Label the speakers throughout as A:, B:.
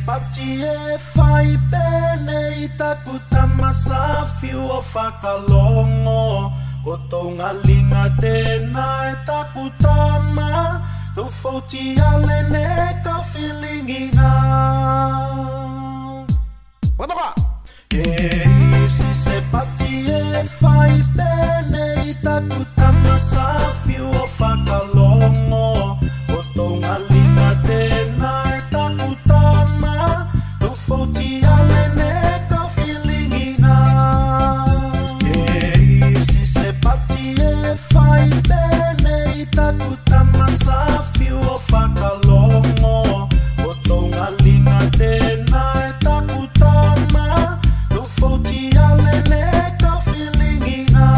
A: pati e fai bene I takuta masafi o whakalongo Ko tō ngalinga tēnā e takutama Tō fauti ale ne ka whilinginga
B: Watoka!
A: Si se pati e fai bene I takuta masafi o whakalongo Ko tō ngalinga tēnā e takutama Tō fauti ale ne ka whilinginga Si se pati e fai bene I takuta masafi o whakalongo Ko tō ngalinga tēnā e takutama Tō fauti ale ne ka whilinginga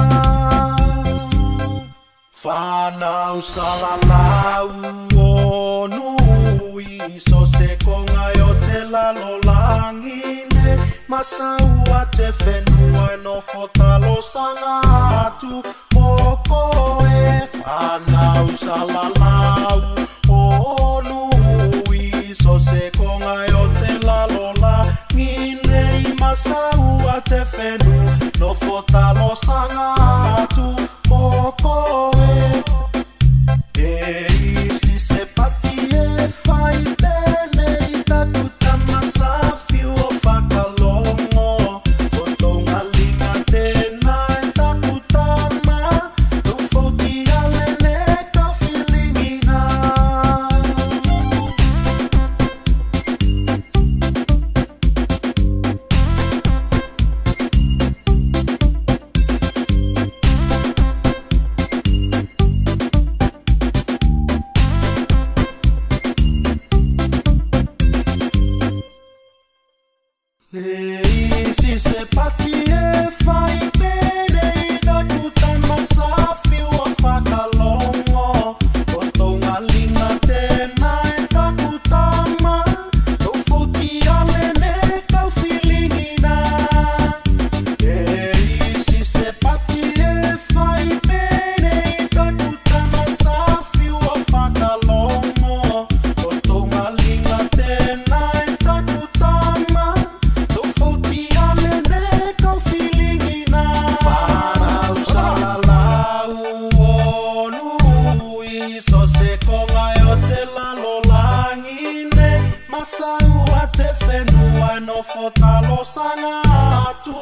A: Whanau salalau o nui So se konga o te lalo langine Masaua te whenua no fotalo sanga atu Moko e whanau salalau o nui So se konga o te lalo langine Masaua te whenua no fotalo sanga atu Moko si se pati e fai bene I takuta masafi o whakalongo Ko tō ngalinga tēnā e takutama Tō fauti ale ne ka whilingina Si se pati e fai bene I takuta masafi o whakalongo Ko tō ngalinga tēnā e takutama Tō fauti ale ne ka whilingina Si se pati e fai bene I takuta masafi o whakalongo Ko tō ngalinga tēnā e takutama Tō fauti ale ne ka whilingina Whanau salalau o nui So se konga o te lalo langine Masaua te whenua no fotalo sanga atu